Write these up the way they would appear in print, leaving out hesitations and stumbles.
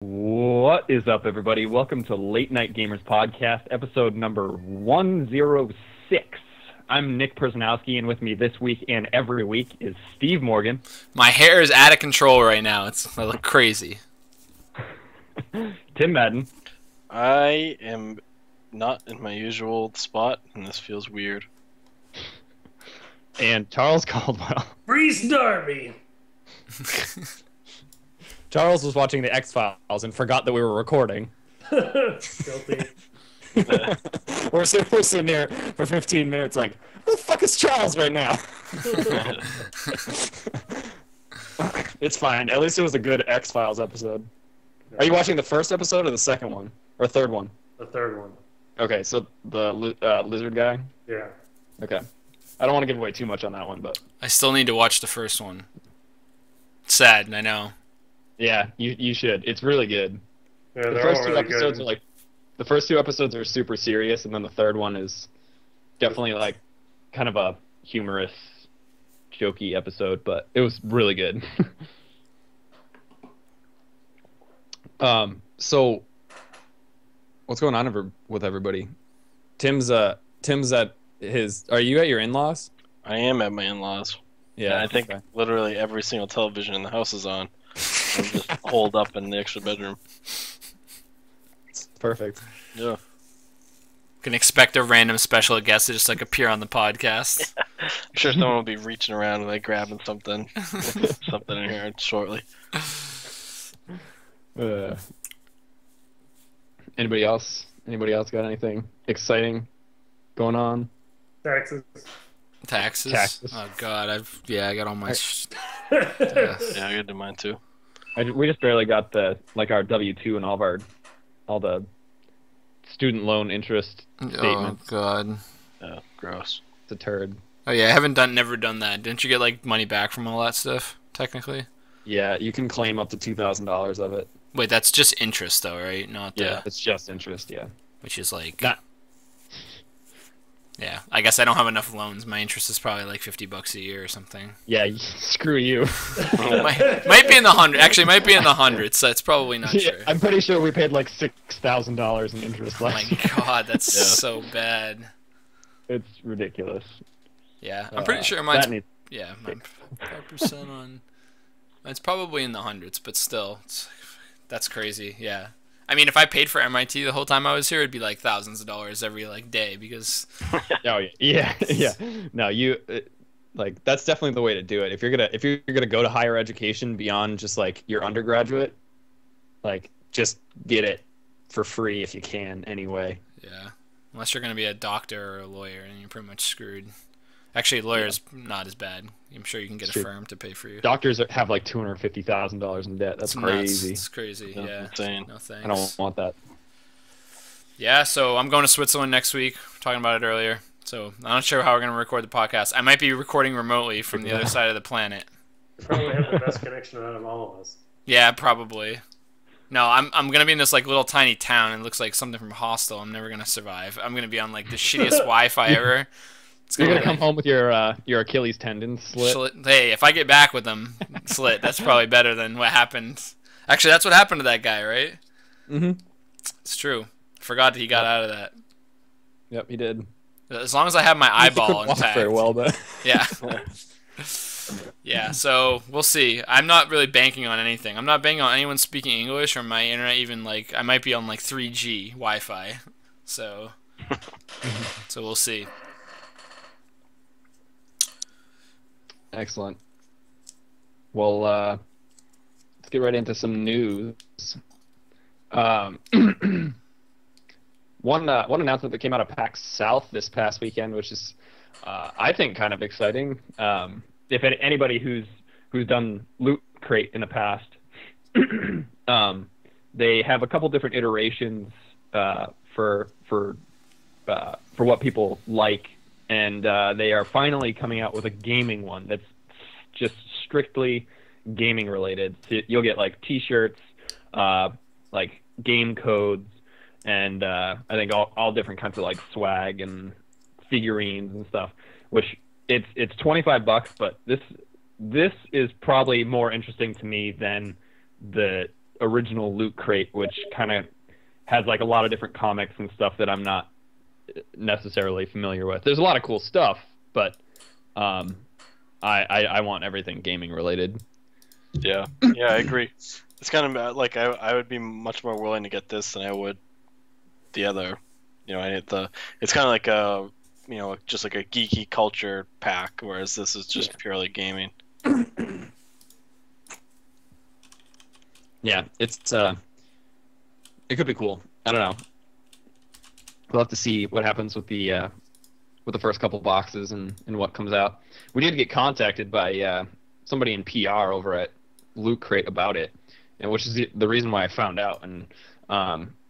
What is up, everybody? Welcome to Late Night Gamers Podcast, episode number 106. I'm Nick Personowski, and with me this week and every week is Steve Morgan. My hair is out of control right now. I look crazy. Tim Madden. I am not in my usual spot, and this feels weird. And Charles Caldwell. Breeze Darby. Charles was watching the X-Files and forgot that we were recording. Guilty. we're sitting here for 15 minutes like, who the fuck is Charles right now? It's fine. At least it was a good X-Files episode. Are you watching the first episode or the second one? Or third one? The third one. Okay, so the lizard guy? Yeah. Okay. I don't want to give away too much on that one, but... I still need to watch the first one. It's sad, I know. Yeah, you should. It's really good. Yeah, The first two episodes are like... The first two episodes are super serious, and then the third one is definitely like kind of a humorous, jokey episode, but it was really good. So what's going on with everybody? Tim's at his... Are you at your in-laws? I am at my in-laws. Yeah, I think literally every single television in the house is on. I'm just holed up in the extra bedroom. It's perfect. Yeah. Can expect a random special guest to just like appear on the podcast. I'm sure someone will be reaching around and like grabbing something in here shortly. Anybody else? Anybody else got anything exciting going on? Taxes? Oh god, I got all my Yeah, I gotta do mine too. We just barely got our W-2 and all the student loan interest statements. Oh god. Yeah, gross. It's a turd. Oh yeah, I haven't never done that. Didn't you get like money back from all that stuff, technically? Yeah, you can claim up to $2,000 of it. Wait, that's just interest though, right? Not Yeah, it's just interest, yeah. which is like yeah, I guess I don't have enough loans. My interest is probably like $50 a year or something. Yeah, screw you. might be in the hundred. Actually, might be in the hundreds. So it's probably not Yeah, sure. I'm pretty sure we paid like $6,000 in interest Oh last year. my god, that's Yeah. so bad. It's ridiculous. Yeah, I'm pretty sure mine's That yeah, 5% on. It's probably in the hundreds, but still, that's crazy. Yeah, I mean, if I paid for MIT the whole time I was here, it'd be like thousands of dollars every like day because. Oh yeah. No, like that's definitely the way to do it. If you're gonna go to higher education beyond just like your undergraduate, like just get it for free if you can anyway. Yeah, unless you're gonna be a doctor or a lawyer, and you're pretty much screwed. Actually, lawyer's not as bad. I'm sure you can get a firm to pay for you. Doctors have like $250,000 in debt. That's crazy. It's crazy. That's Yeah. insane. No thanks. I don't want that. Yeah, so I'm going to Switzerland next week. We were talking about it earlier. So I'm not sure how we're going to record the podcast. I might be recording remotely from the other side of the planet. You probably have the best connection out of all of us. Yeah, probably. No, I'm going to be in this like little tiny town. It looks like something from Hostel. I'm never going to survive. I'm going to be on like the shittiest Wi-Fi ever. You're gonna come home with your Achilles tendon slit. Hey, if I get back with them slit, that's probably better than what happened. Actually, that's what happened to that guy, right? Mm-hmm. It's true. Forgot that he got out of that. Yep, he did. As long as I have my eyeball Walk intact. very well, but Yeah. Yeah, so we'll see. I'm not really banking on anything. I'm not banking on anyone speaking English or my internet even like I might be on like 3G Wi-Fi. So we'll see. excellent. Well, let's get right into some news. One announcement that came out of PAX South this past weekend, which is, I think, kind of exciting. If anybody who's done Loot Crate in the past, they have a couple different iterations for what people like, and they are finally coming out with a gaming one that's just strictly gaming related. So you'll get like T-shirts, like game codes, and I think all different kinds of like swag and figurines and stuff. Which it's $25, but this is probably more interesting to me than the original Loot Crate, which kind of has like a lot of different comics and stuff that I'm not necessarily familiar with. There's a lot of cool stuff, but I want everything gaming related. Yeah, I agree. It's kind of like I would be much more willing to get this than I would the other. It's kind of like a just like a geeky culture pack, whereas this is just purely gaming. Yeah, it could be cool. I don't know. We'll have to see what happens with the first couple boxes and what comes out. We need to get contacted by somebody in PR over at Loot Crate about it, and which is the reason why I found out. And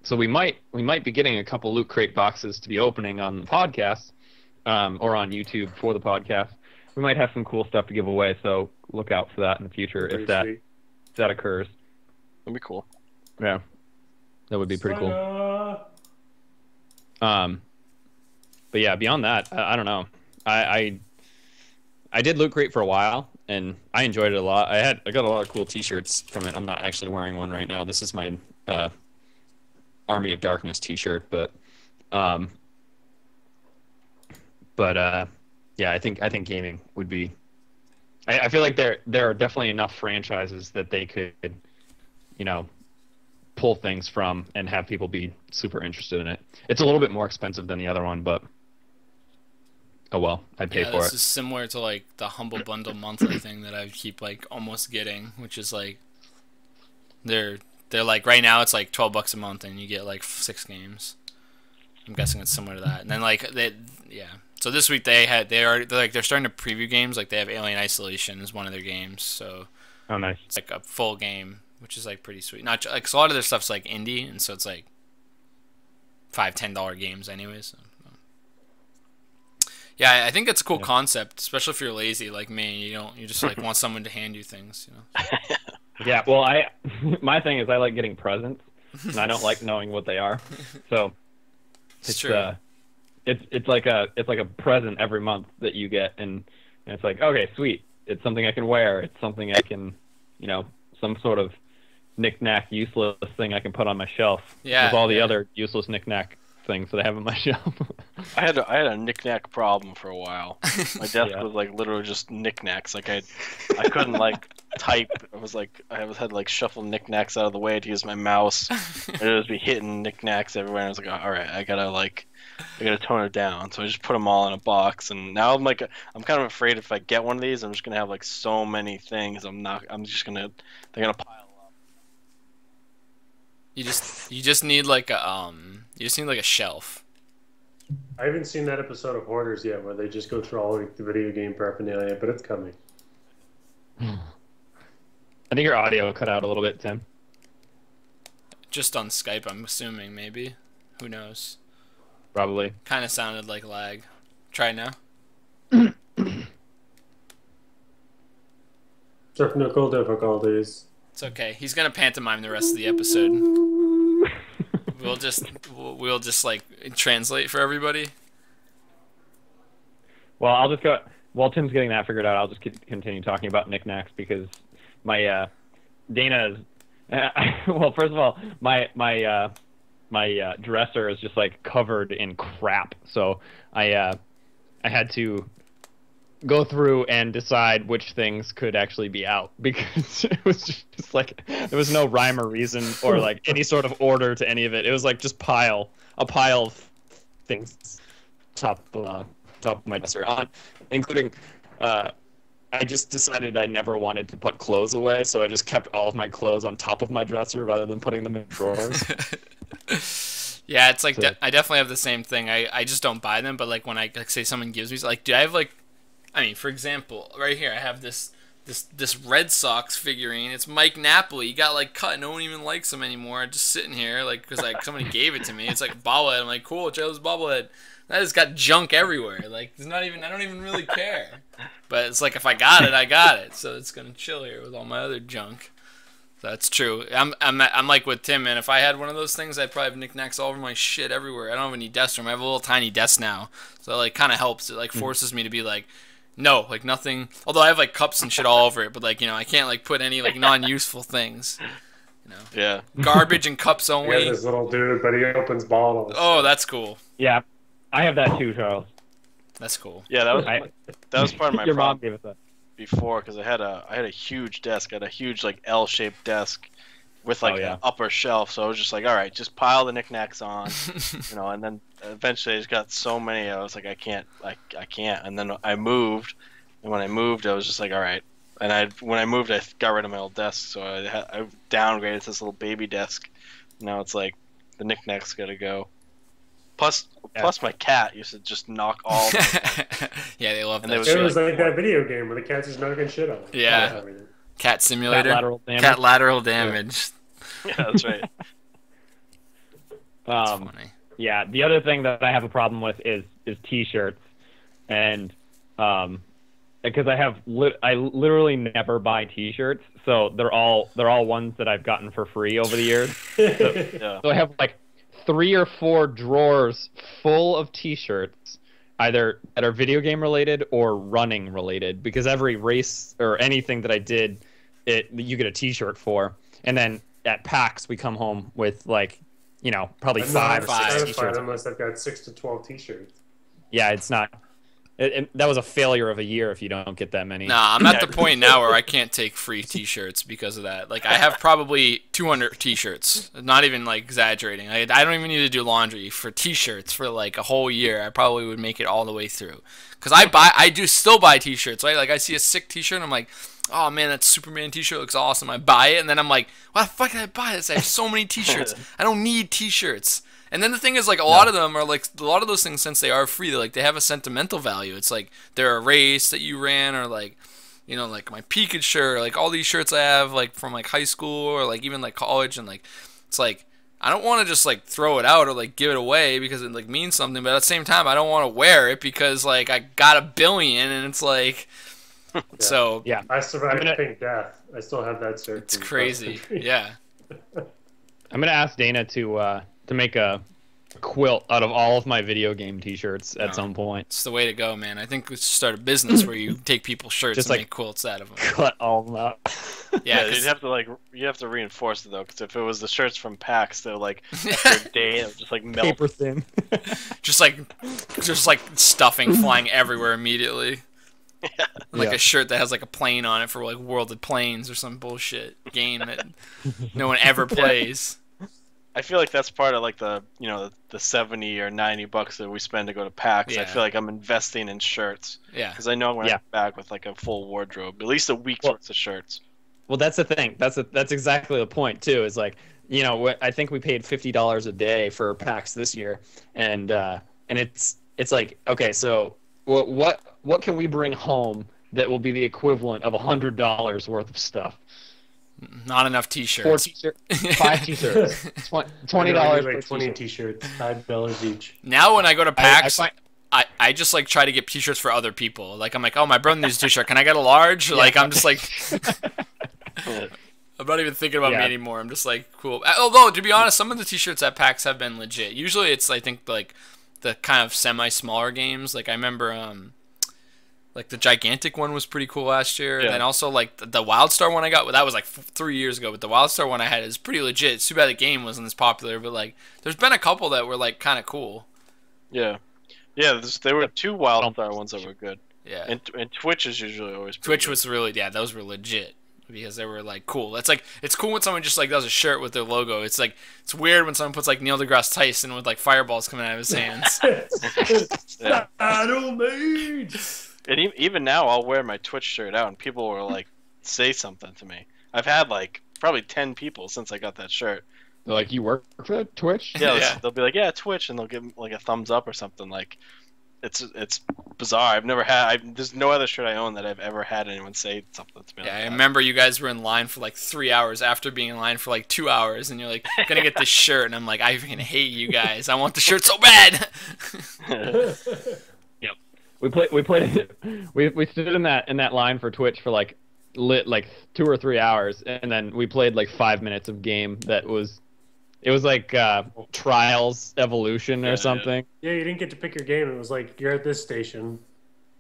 so we might be getting a couple Loot Crate boxes to be opening on the podcast or on YouTube for the podcast. We might have some cool stuff to give away, so look out for that in the future if that occurs. That'd be cool. Yeah, that would be pretty cool. But yeah, beyond that, I don't know. I did Loot Crate for a while, and I enjoyed it a lot. I got a lot of cool T-shirts from it. I'm not actually wearing one right now. This is my Army of Darkness T-shirt, but yeah, I think gaming would be. I feel like there are definitely enough franchises that they could, pull things from and have people be super interested in it. It's a little bit more expensive than the other one, but oh well, I'd pay for it. This is similar to like the Humble Bundle monthly thing that I keep like almost getting, which is like they're like right now it's like $12 a month and you get like 6 games. I'm guessing it's similar to that. And then like so this week they're starting to preview games. Like they have Alien Isolation as one of their games. So oh nice, it's like a full game, which is like pretty sweet. Not like, 'cause a lot of their stuff's like indie, and so it's like $5-10 games anyways. So. Yeah, I think that's a cool concept, especially if you're lazy like me. You just like want someone to hand you things, Yeah, well, my thing is I like getting presents, and I don't like knowing what they are. So it's true. It's like a present every month that you get, and it's like, okay, sweet. It's something I can wear. It's something I can, some sort of knick-knack useless thing I can put on my shelf. Yeah. With all the other useless knick-knack things that I have on my shelf. I had a knick-knack problem for a while. My desk was like literally just knick-knacks. Like I couldn't like type. I had like shuffle knick-knacks out of the way to use my mouse. And it would just be hitting knick-knacks everywhere. And I was like, all right, I gotta tone it down. So I just put them all in a box. And now I'm kind of afraid if I get one of these, I'm just gonna have like so many things. they're gonna pile up. You just need like a shelf. I haven't seen that episode of Hoarders yet where they just go through all like, the video game paraphernalia, but it's coming. I think your audio cut out a little bit, Tim. Just on Skype, I'm assuming, maybe. Who knows? Probably. Kind of sounded like lag. Try now. Technical difficulties. It's okay. He's gonna pantomime the rest of the episode. We'll just like translate for everybody. Well, I'll just go. While Tim's getting that figured out, I'll just continue talking about knickknacks because my Dana is. Well, first of all, my dresser is just like covered in crap, so I had to go through and decide which things could actually be out because it was just like there was no rhyme or reason or like any sort of order to any of it. It was like just a pile of things top of my dresser on, including I just decided I never wanted to put clothes away, so I just kept all of my clothes on top of my dresser rather than putting them in drawers. Yeah, it's like I definitely have the same thing. I just don't buy them, but like when I say someone gives me like, do I have like, I mean, for example, right here I have this Red Sox figurine. It's Mike Napoli. He got like cut. No one even likes him anymore. Just sitting here like because like somebody gave it to me. It's like bobblehead. I'm like, cool, check out this bobblehead. That has got junk everywhere. Like there's not even. I don't even really care. But it's like if I got it, I got it. So it's gonna chill here with all my other junk. That's true. I'm like with Tim, man. If I had one of those things, I'd probably have knickknacks all over my shit everywhere. I don't have any desk room. I have a little tiny desk now, so it like kind of helps. It like forces me to be like, no, like nothing. Although I have like cups and shit all over it, but like I can't like put any like non-useful things. No. Yeah. Garbage and cups I got only. this little dude, but he opens bottles. Oh, that's cool. Yeah, I have that too, Charles. That's cool. Yeah, that was I- that was part of my Your mom problem gave us that. before because I had a huge desk, I had a huge like L-shaped desk with like Oh, yeah. an upper shelf. So I was just like, all right, just pile the knickknacks on, And then eventually I just got so many. I was like, I can't. And then I moved, and when I moved, I was just like, all right. And when I moved, I got rid of my old desk, so I downgraded to this little baby desk. Now it's like the knickknacks gotta go. Plus my cat used to just knock all of them. Yeah, they love And that they was shit. It was like that video game where the cat's just knocking shit on. Yeah. Everything. Cat simulator. Lateral damage. Cat lateral damage. Yeah, that's right. That's Um, funny. Yeah, the other thing that I have a problem with is T-shirts, and because I literally never buy T-shirts, so they're all ones that I've gotten for free over the years. Yeah. So I have like 3 or 4 drawers full of T-shirts, either that are video game related or running related, because every race or anything that I did, you get a T-shirt for, and then at PAX we come home with like, probably I'm 5 or not 6 satisfied T-shirts. unless I've got 6 to 12 T-shirts. Yeah, it's not. That was a failure of a year if you don't get that many. Nah, I'm at the point now where I can't take free T-shirts because of that. Like, I have probably 200 T-shirts. Not even, like, exaggerating. I don't even need to do laundry for T-shirts for, like, a whole year. I probably would make it all the way through. Because I do still buy T-shirts, right? Like, I see a sick T-shirt, and I'm like, oh, man, that Superman T-shirt looks awesome. I buy it, and then I'm like, why the fuck did I buy this? I have so many T-shirts. I don't need T-shirts. And then the thing is, like, a lot of them are, like, a lot of those things, since they are free, they have a sentimental value. It's like they're a race that you ran, or, like, like my Pikachu shirt, or, like, all these shirts I have, like, from, like, high school, or, like, even, like, college, and, like, it's like, I don't want to just, like, throw it out or, like, give it away because it, like, means something, but at the same time, I don't want to wear it because, like, I got 1 billion, and it's like, so. Yeah. I survived pink death. I still have that shirt. It's crazy. Yeah. I'm gonna ask Dana to make a quilt out of all of my video game T-shirts at some point. It's the way to go, man. I think we should start a business where you take people's shirts Just and like make quilts out of them. Cut all of them up. Yeah, you'd have to reinforce it though, because if it was the shirts from PAX, they're like after a day, it would just like melt. Paper thin. just like stuffing flying everywhere immediately. Yeah. Like a shirt that has like a plane on it for like World of Planes or some bullshit game that no one ever plays. I feel like that's part of like the the 70 or 90 bucks that we spend to go to PAX. Yeah. I feel like I'm investing in shirts. Yeah. Because I know I'm gonna come back with like a full wardrobe, at least a week's worth of shirts. Well, that's the thing. That's exactly the point too. Is like, I think we paid $50 a day for PAX this year, and it's like, okay, so what can we bring home that will be the equivalent of $100 worth of stuff? Not enough T-shirts. 4 T-shirts, 5 T-shirts, $20 Like per 20 T-shirt. T-shirts, $5 each. Now when I go to PAX, I I just like try to get T-shirts for other people. Like I'm like, oh, my brother needs a T-shirt. Can I get a large? Like I'm just like, I'm not even thinking about me anymore. I'm just like, cool. Although to be honest, some of the T-shirts at PAX have been legit. Usually it's I think like the kind of semi-smaller games. Like I remember like the gigantic one was pretty cool last year. And then also like the WildStar one I got, that was like 3 years ago. But the WildStar one I had is pretty legit. It's too bad the game wasn't as popular. But like there's been a couple that were like kind of cool. Yeah. Yeah, there were 2 WildStar ones that were good. Yeah. And Twitch is usually always pretty Twitch good. was really, those were legit because they were like cool. It's like it's cool when someone just like does a shirt with their logo. It's like it's weird when someone puts like Neil deGrasse Tyson with like fireballs coming out of his hands. Yeah. Battle Mage! And even now, I'll wear my Twitch shirt out, and people will like say something to me. I've had like probably 10 people since I got that shirt. They're like, you work for Twitch? Yeah, Yeah. they'll be like, yeah, Twitch, and they'll give like a thumbs up or something. Like, it's bizarre. I've never had. There's no other shirt I own that I've ever had anyone say something to me. Yeah, like I that. remember you guys were in line for like 3 hours after being in line for like 2 hours, and you're like, gonna get this shirt, and I'm like, I freaking hate you guys. I want the shirt so bad. We stood in that line for Twitch for like 2 or 3 hours, and then we played like 5 minutes of game that was like Trials Evolution or something. Yeah, you didn't get to pick your game. It was like, you're at this station.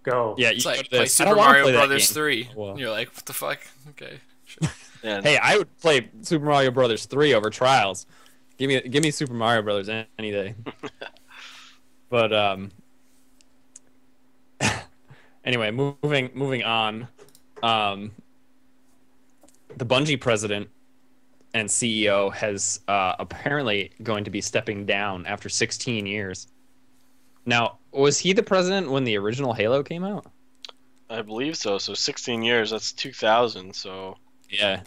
Go. Yeah, It's you like go to play this. I Super don't wanna Mario play that Brothers game. 3. Well. And you're like, what the fuck? Okay. Sure. And Hey, I would play Super Mario Brothers 3 over Trials. Give me Super Mario Brothers any day. But anyway, moving on. The Bungie president and CEO has apparently going to be stepping down after 16 years. Now, was he the president when the original Halo came out? I believe so. So 16 years, that's 2000. So Yeah.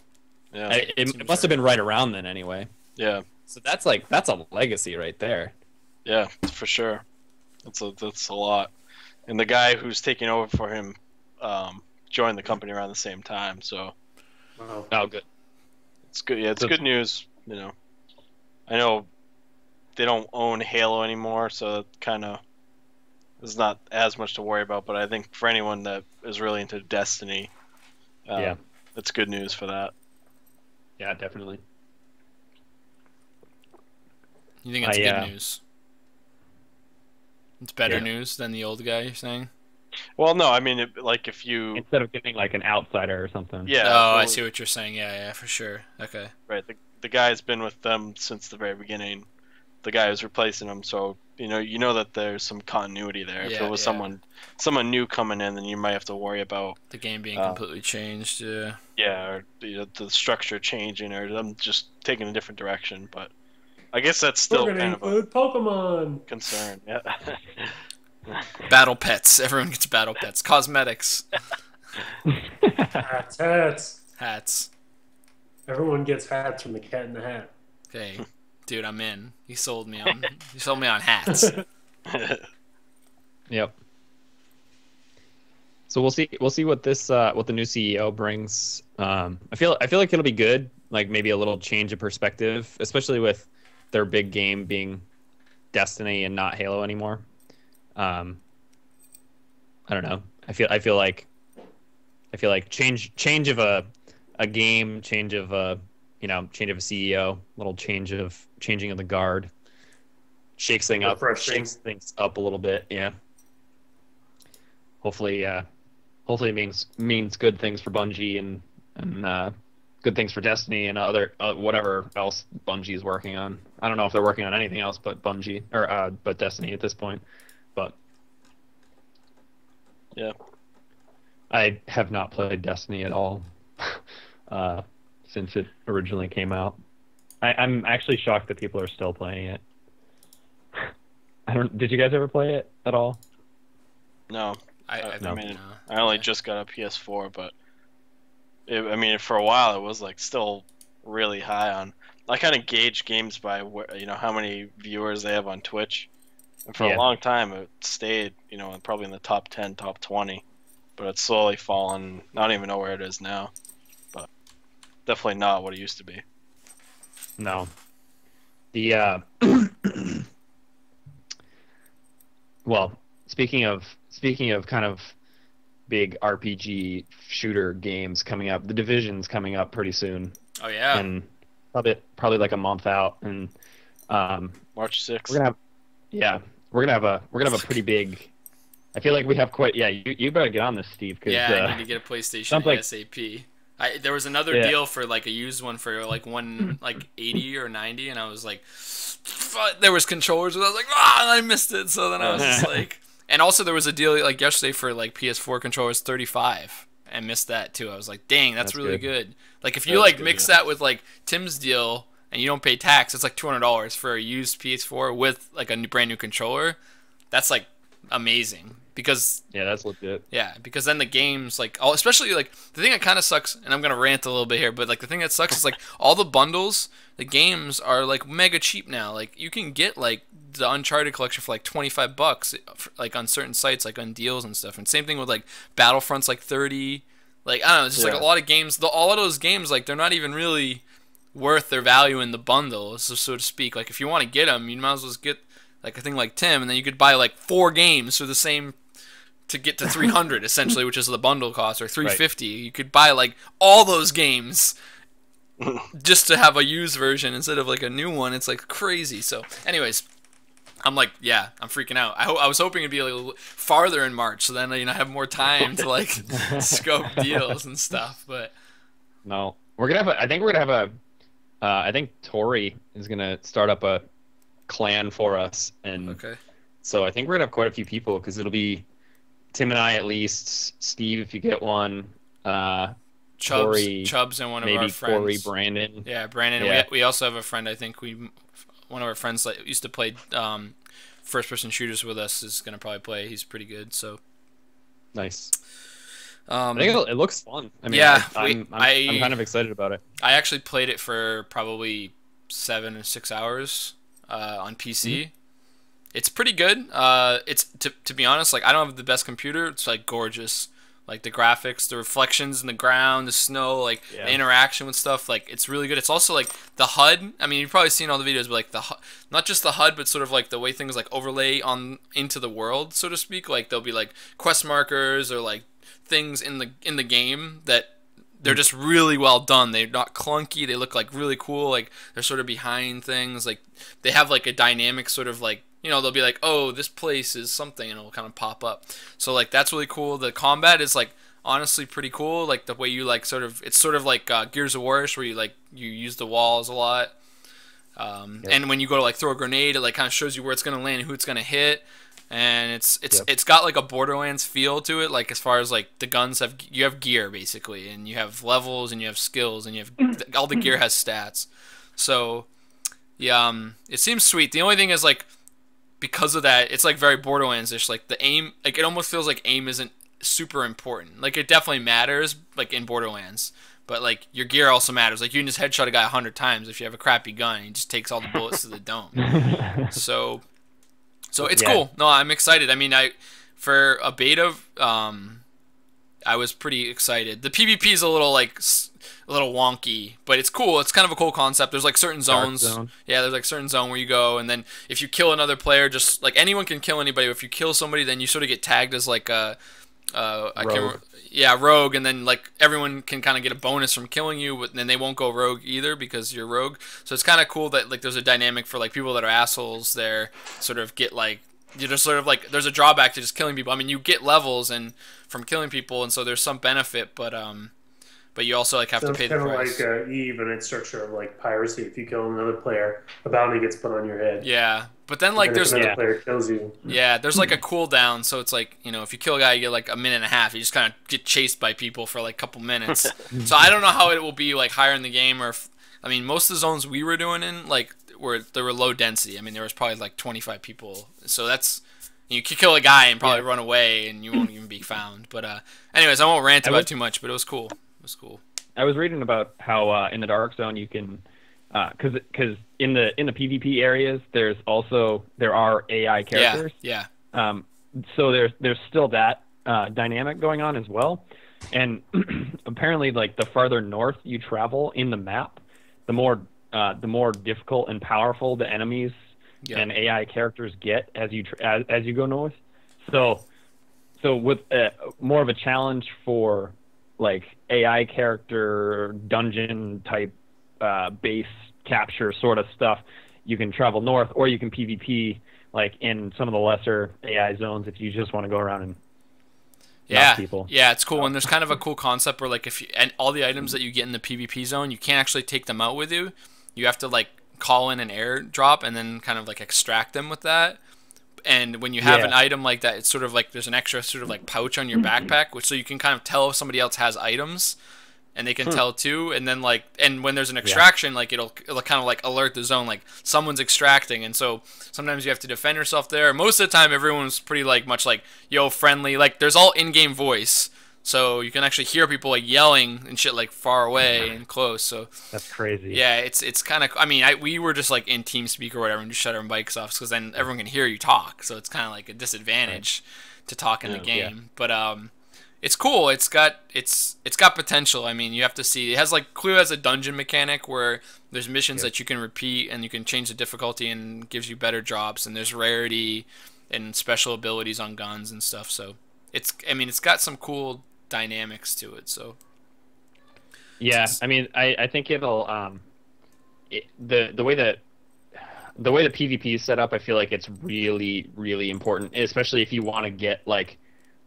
yeah, It must have been right around then anyway. yeah, So that's a legacy right there. yeah, for sure. That's a lot. And the guy who's taking over for him joined the company around the same time. So Wow. Oh, good. it's good. Yeah, it's good news. You know, I know they don't own Halo anymore, so it kind of is not as much to worry about. But I think for anyone that is really into Destiny, Yeah. that's good news for that. Yeah, definitely. You think it's yeah. good news? It's better Yeah. news than the old guy, you're saying? Well, no, I mean, like if you, Instead of getting like an outsider or something. yeah, Oh, I if it see what you're saying. Yeah, for sure. Okay. Right, the guy's been with them since the very beginning. The guy who's replacing him, so you know that there's some continuity there. If Yeah, it was yeah. someone new coming in, then you might have to worry about The game being completely changed. Yeah. or the structure changing, or them just taking a different direction. But I guess that's still We're gonna kind of a include Pokemon. concern. Yeah. Battle pets. Everyone gets battle pets. Cosmetics. Hats. Hats. Everyone gets hats from the Cat in the Hat. Okay. Dude, I'm in. You sold me on hats. Yep. So we'll see what this what the new CEO brings. I feel like it'll be good. Like maybe a little change of perspective, especially with their big game being Destiny and not Halo anymore. I don't know. I feel like change of a game, change of a CEO, little changing of the guard, shakes things up a little bit. Yeah. Hopefully it means good things for Bungie and good things for Destiny and other whatever else Bungie is working on. I don't know if they're working on anything else but Bungie or but Destiny at this point. But Yeah. I have not played Destiny at all since it originally came out. I'm actually shocked that people are still playing it. Did you guys ever play it at all? No, I I mean, I only just got a PS4, but for a while it was like still really high on. I kind of gauge games by how many viewers they have on Twitch, and for a long time it stayed probably in the top 10, top 20, but it's slowly fallen. I don't even know where it is now, but definitely not what it used to be. no, the well, speaking of kind of big RPG shooter games coming up, The Division's coming up pretty soon. Oh yeah. And probably like a month out, and March 6th. we're gonna have a pretty big. I feel like we have quite. Yeah, you better get on this, Steve. Cause, Yeah, I need to get a PlayStation sounds like- ASAP. There was another deal for like a used one for like like 80 or 90, and I was like, there was controllers, and I was like, and I missed it. So then I was just like, and also there was a deal like yesterday for like PS4 controllers 35, and missed that too. I was like, dang, that's really good. Like if you like mix that with like Tim's deal and you don't pay tax, it's like $200 for a used PS4 with like a brand new controller. That's like amazing. Because that's legit. Yeah, because then the games especially like the thing that kind of sucks, and I'm gonna rant a little bit here, but like the thing that sucks is like all the bundles, the games are like mega cheap now. Like you can get like the Uncharted collection for like $25, like on certain sites, like on deals and stuff. And same thing with like Battlefront's like 30. Like I don't know, it's just like a lot of games. All of those games, like they're not even really worth their value in the bundle, so to speak. Like if you want to get them, you might as well just get like a thing like Tim, and then you could buy like 4 games for the same. To get to 300 essentially, which is the bundle cost, or 350. Right. You could buy like all those games just to have a used version instead of like a new one. It's like crazy. So anyways, I'm like, yeah, I'm freaking out. I was hoping it'd be a little farther in March, so then I have more time to like scope deals and stuff. But no, we're gonna have a. I think we're gonna have a. I think Tori is gonna start up a clan for us, and Okay. so I think we're gonna have quite a few people because it'll be Tim and I at least. Steve, if you get one. Tori, Chubbs and one of maybe our friends. Corey, Brandon. Yeah, Brandon. Yeah. We also have a friend. I think one of our friends that used to play first-person shooters with us is gonna probably play. He's pretty good. So. Nice. I think it looks fun. I mean, yeah, I'm kind of excited about it. I actually played it for probably 7 or 6 hours on PC. Mm-hmm. It's pretty good. It's to be honest, like I don't have the best computer. It's like gorgeous, like the graphics, the reflections in the ground, the snow, like the interaction with stuff. Like it's really good. It's also like the HUD. I mean, you've probably seen all the videos, but like not just the HUD, but sort of like the way things like overlay on into the world, so to speak. Like there'll be like quest markers or like things in the game that they're just really well done. They're not clunky. They look like really cool. Like they're sort of behind things. Like they have like a dynamic sort of like, you know, they'll be like, oh, this place is something, and it'll kind of pop up. So like that's really cool. The combat is like honestly pretty cool. Like the way you like sort of, it's sort of like Gears of War-ish, where you use the walls a lot. And when you go to like throw a grenade, it like kind of shows you where it's gonna land and who it's gonna hit. And it's got like a Borderlands feel to it, like as far as like the guns you have gear basically, and you have levels and you have skills and you have all the gear has stats. So yeah, it seems sweet. The only thing is like because of that, it's like very Borderlands-ish. Like the aim, like it almost feels like aim isn't super important. Like it definitely matters, like in Borderlands, but like your gear also matters. Like you can just headshot a guy 100 times if you have a crappy gun. He just takes all the bullets to the dome. So it's cool. No, I'm excited. I mean, for a beta, I was pretty excited. The PvP is a little wonky, but it's cool. It's kind of a cool concept. There's like certain zones. Yeah, there's like certain zone where you go, and then if you kill another player, just like anyone can kill anybody. But if you kill somebody, then you sort of get tagged as like a rogue, and then like everyone can kind of get a bonus from killing you, but then they won't go rogue either because you're rogue. So it's kind of cool that like there's a dynamic for like people that are assholes there, sort of get like, you just sort of like there's a drawback to just killing people. I mean, you get levels and from killing people, and so there's some benefit, but you also like have to pay the price. It's kind of like Eve and its structure of like piracy. If you kill another player, a bounty gets put on your head. Yeah, but then like there's another player kills you. Yeah, there's like a cooldown, so it's like, you know, if you kill a guy, you get like a minute and a half. You just kind of get chased by people for like a couple minutes. So I don't know how it will be like higher in the game, or I mean, most of the zones we were doing in like they were low density. I mean, there was probably like 25 people, so that's, you could kill a guy and probably run away and you won't even be found. But anyways, I won't rant about it too much, but it was cool. I was reading about how in the Dark Zone you can, because in the PvP areas there are AI characters. Yeah. So there's still that dynamic going on as well, and apparently like the farther north you travel in the map, the more difficult and powerful the enemies and AI characters get as you go north. So with more of a challenge for like AI character dungeon type base capture sort of stuff, you can travel north, or you can PvP like in some of the lesser AI zones if you just want to go around and knock people. Yeah, it's cool. And there's kind of a cool concept where like and all the items that you get in the PvP zone, you can't actually take them out with you. You have to like call in an airdrop and then kind of like extract them with that. And when you have an item like that, it's sort of like there's an extra sort of like pouch on your backpack, which so you can kind of tell if somebody else has items, and they can tell too. And then like, and when there's an extraction, like it'll kind of like alert the zone, like someone's extracting. And so sometimes you have to defend yourself there. Most of the time, everyone's pretty like much like yo friendly. Like there's all in-game voice, so you can actually hear people like yelling and shit like far away and close. So that's crazy. Yeah, it's kind of. I mean, we were just like in TeamSpeak or whatever and just shut our mics off because then everyone can hear you talk. So it's kind of like a disadvantage to talk in the game. But it's cool. It's got potential. I mean, you have to see. It has like clearly has a dungeon mechanic where there's missions that you can repeat and you can change the difficulty and gives you better drops, and there's rarity and special abilities on guns and stuff. So it's got some cool dynamics to it. So yeah, I mean, I think it'll the way the PvP is set up, I feel like it's really, really important, especially if you want to get like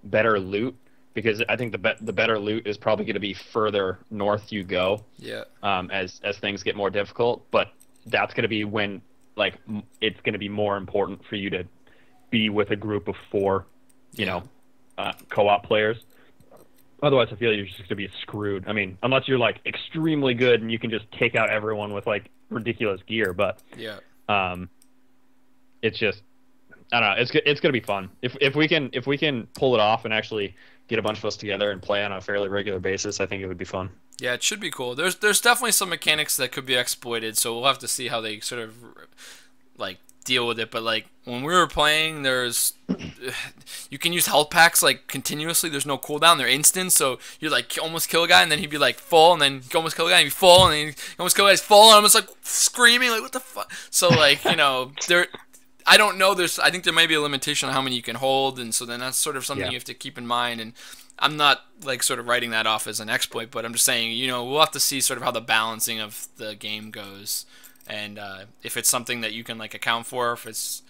better loot because I think the better loot is probably going to be further north you go. Yeah. As things get more difficult, but that's going to be when it's going to be more important for you to be with a group of 4, co-op players. Otherwise, I feel you're just going to be screwed. I mean, unless you're like extremely good and you can just take out everyone with like ridiculous gear. But yeah, it's just, I don't know. It's going to be fun if we can pull it off and actually get a bunch of us together and play on a fairly regular basis. I think it would be fun. Yeah, it should be cool. There's definitely some mechanics that could be exploited, so we'll have to see how they sort of like deal with it. But like when we were playing, you can use health packs like continuously. There's no cooldown; they're instant. So you like almost kill a guy, and then he'd be like full, and then you almost kill a guy, and he'd be full, and then you almost kill a guy, he's full, and I'm just like screaming like what the fuck. So like there. I don't know. I think there might be a limitation on how many you can hold, and so then that's sort of something you have to keep in mind. And I'm not like sort of writing that off as an exploit, but I'm just saying, we'll have to see sort of how the balancing of the game goes, and if it's something that you can like account for. If it's,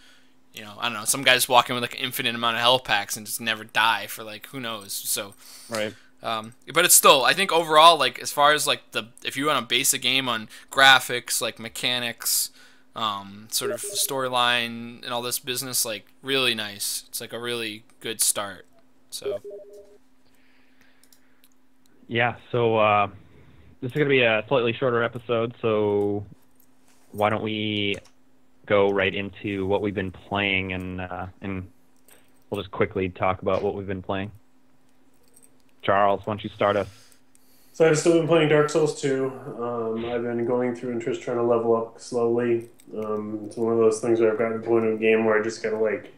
I don't know, some guys walk in with like an infinite amount of health packs and just never die for like who knows. So right. But it's still, I think overall, like as far as like if you want to base a game on graphics, like mechanics, sort of storyline and all this business, like really nice. It's like a really good start. So yeah, so this is going to be a slightly shorter episode, so why don't we go right into what we've been playing, and we'll just quickly talk about what we've been playing. Charles, why don't you start us? So I've still been playing Dark Souls 2. I've been going through and just trying to level up slowly. It's one of those things where I've gotten to the point in a game where I just gotta like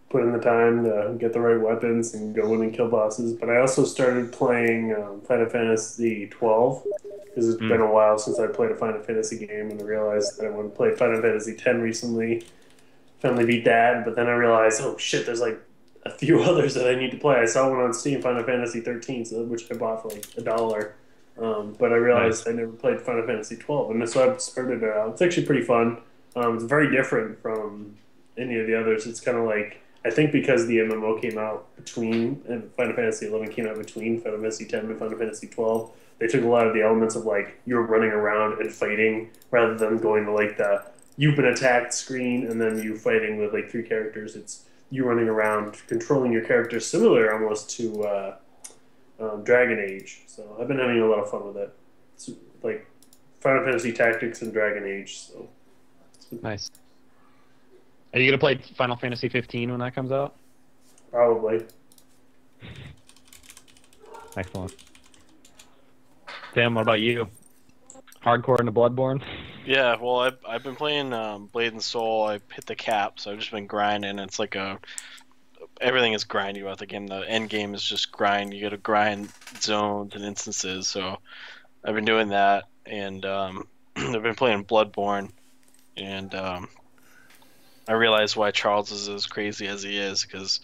put in the time to get the right weapons and go in and kill bosses. But I also started playing Final Fantasy 12 because it's been a while since I played a Final Fantasy game, and I realized that I wanted to play Final Fantasy 10 recently. Finally beat that, but then I realized, oh shit, there's like a few others that I need to play. I saw one on Steam, Final Fantasy 13, which I bought for like $1. But I realized I never played Final Fantasy 12, and so I've started it out. It's actually pretty fun. It's very different from any of the others. It's kind of like, I think because the MMO came out between, and Final Fantasy 11 came out between Final Fantasy 10 and Final Fantasy 12, they took a lot of the elements of like you're running around and fighting rather than going to like the you've been attacked screen and then you fighting with like 3 characters. It's you running around controlling your character, similar almost to Dragon Age. So I've been having a lot of fun with it. It's like Final Fantasy Tactics and Dragon Age. So nice. Are you gonna play Final Fantasy 15 when that comes out? Probably. Excellent. Tim, what about you? Hardcore into Bloodborne? Yeah, well, I've been playing Blade and Soul. I hit the cap, so I've just been grinding. It's like everything is grindy about the game. The end game is just grind. You got to grind zones and instances. So I've been doing that, and I've been playing Bloodborne, and I realize why Charles is as crazy as he is, because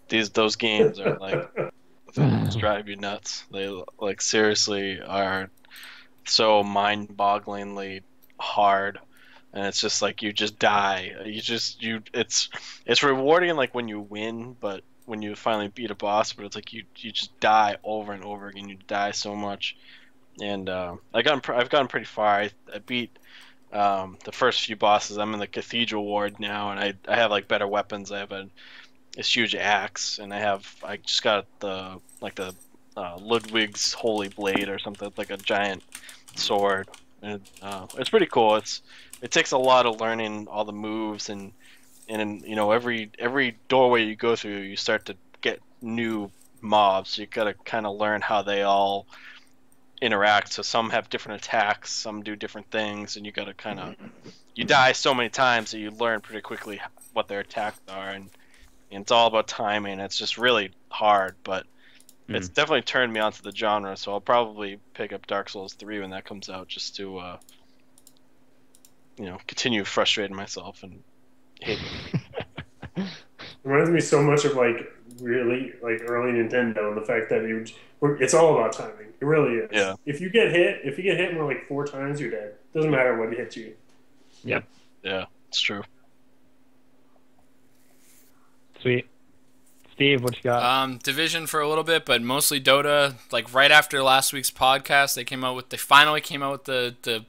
those games are like they just drive you nuts. They like seriously are so mind-bogglingly hard, and it's just like you just die. It's rewarding like when you win, but when you finally beat a boss, but it's like you just die over and over again. You die so much, and I've gotten pretty far. I beat the first few bosses. I'm in the Cathedral Ward now, and I have like better weapons. I have this huge axe, and I just got the Ludwig's Holy Blade or something, like a giant sword, and it's pretty cool. It takes a lot of learning all the moves, and every doorway you go through, you start to get new mobs. So you gotta kind of learn how they all interact. So some have different attacks, some do different things, and you gotta kind of you die so many times that you learn pretty quickly what their attacks are, and it's all about timing. It's just really hard, but it's definitely turned me onto the genre, so I'll probably pick up Dark Souls 3 when that comes out, just to continue frustrating myself and hate it. Reminds me so much of like really like early Nintendo, and the fact that it's all about timing. It really is. Yeah. If you get hit more like 4 times, you're dead. Doesn't matter what hits you. Yep. Yeah, it's true. Sweet. Steve, what you got? Division for a little bit, but mostly Dota. Like right after last week's podcast, they finally came out with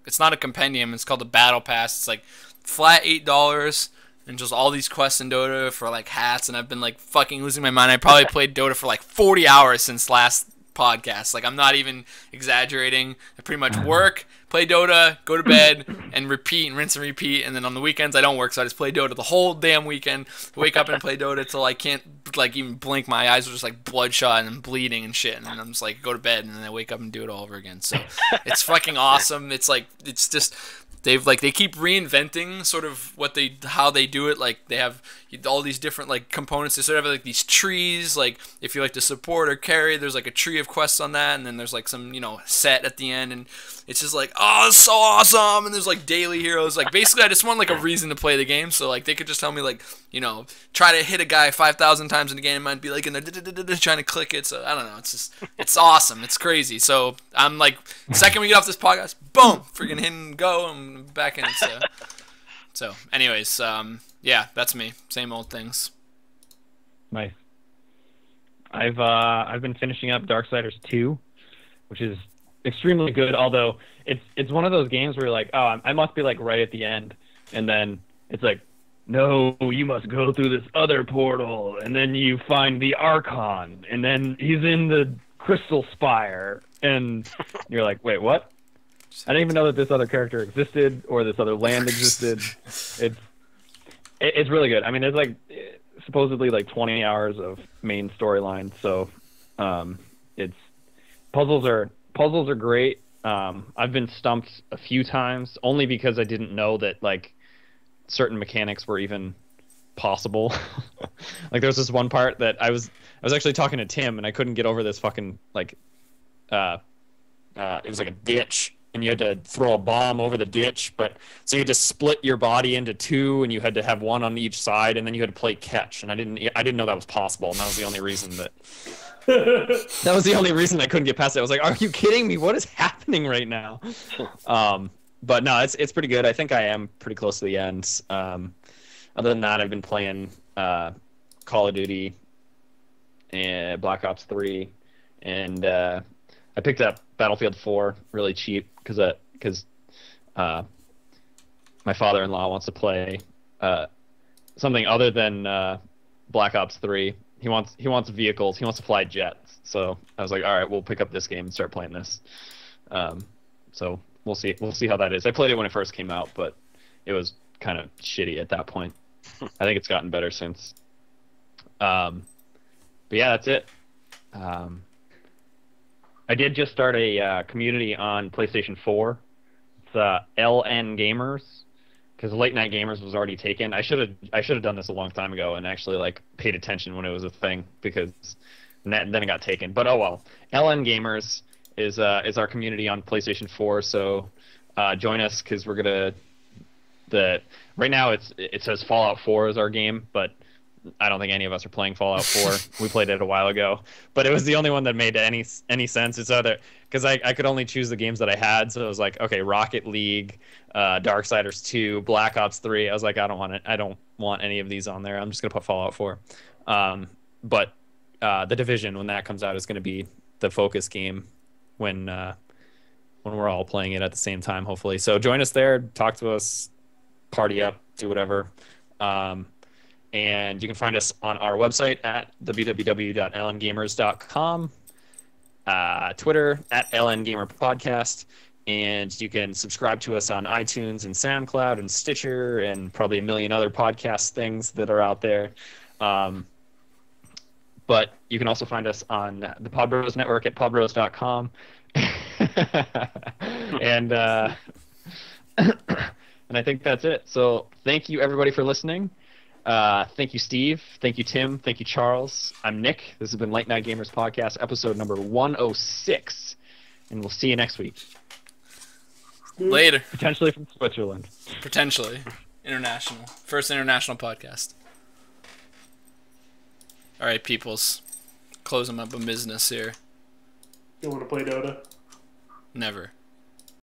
it's not a compendium, it's called the Battle Pass. It's like flat $8 and just all these quests in Dota for like hats, and I've been like fucking losing my mind. I probably played Dota for like 40 hours since last podcast. Like I'm not even exaggerating. I pretty much work, play Dota, go to bed, and repeat and rinse and repeat. And then on the weekends I don't work, so I just play Dota the whole damn weekend. Wake up and play Dota till I can't like even blink. My eyes are just like bloodshot and bleeding and shit. And then I'm just like go to bed, and then I wake up and do it all over again. So it's fucking awesome. It's just they keep reinventing sort of how they do it. Like they have all these different like components. They sort of have like these trees. Like if you like to support or carry, there's like a tree of quests on that, and then there's like some set at the end, and it's just like, oh, it's so awesome. And there's like daily heroes. Like basically, I just want like a reason to play the game. So like they could just tell me like try to hit a guy 5,000 times in the game. It might be like in there trying to click it. So I don't know. It's awesome. It's crazy. So I'm like, second we get off this podcast, boom, freaking hit and go. I'm back in it. So anyways, yeah, that's me. Same old things. Nice. I've been finishing up Darksiders 2, which is extremely good. Although it's one of those games where you're like, oh, I must be like right at the end, and then it's like, no, you must go through this other portal, and then you find the Archon, and then he's in the Crystal Spire, and you're like, wait, what? I didn't even know that this other character existed or this other land existed. It's really good. I mean, there's like supposedly like 20 hours of main storyline, so it's puzzles are great. I've been stumped a few times only because I didn't know that like certain mechanics were even possible. Like there's this one part that I was actually talking to Tim, and I couldn't get over this fucking like it was like a ditch, and you had to throw a bomb over the ditch, but so you had to split your body into two, and you had to have one on each side, and then you had to play catch, and I didn't know that was possible, and that was the only reason I couldn't get past it. I was like, are you kidding me? What is happening right now? But no, it's pretty good. I think I am pretty close to the end. Other than that, I've been playing Call of Duty and Black Ops 3, and I picked up Battlefield 4 really cheap because my father-in-law wants to play something other than Black Ops 3. He wants vehicles. He wants to fly jets. So I was like, all right, we'll pick up this game and start playing this. So we'll see how that is. I played it when it first came out, but it was kind of shitty at that point. I think it's gotten better since. But yeah, that's it. I did just start a community on PlayStation 4. It's LN Gamers, because Late Night Gamers was already taken. I should have done this a long time ago and actually like paid attention when it was a thing, because then it got taken. But oh well. LN Gamers is our community on PlayStation 4. So join us, because we're gonna right now it says Fallout 4 is our game, but I don't think any of us are playing Fallout 4. We played it a while ago, but it was the only one that made any sense. It's other because I could only choose the games that I had, so it was like, okay, Rocket League, Darksiders 2, Black Ops 3. I was like, I don't want it. I don't want any of these on there. I'm just gonna put Fallout 4. But the Division, when that comes out, is gonna be the focus game when we're all playing it at the same time, hopefully. So join us there, talk to us, party up, do whatever. And you can find us on our website at www.lngamers.com, Twitter at lngamerpodcast, and you can subscribe to us on iTunes and SoundCloud and Stitcher and probably a million other podcast things that are out there. But you can also find us on the Podbros Network at podbros.com. And and I think that's it. So thank you, everybody, for listening. Thank you, Steve. Thank you, Tim. Thank you, Charles. I'm Nick. This has been Late Night Gamers Podcast, episode number 106. And we'll see you next week. Later. Potentially from Switzerland. Potentially. International. First international podcast. All right, peoples. Closing up a business here. You want to play Dota? Never.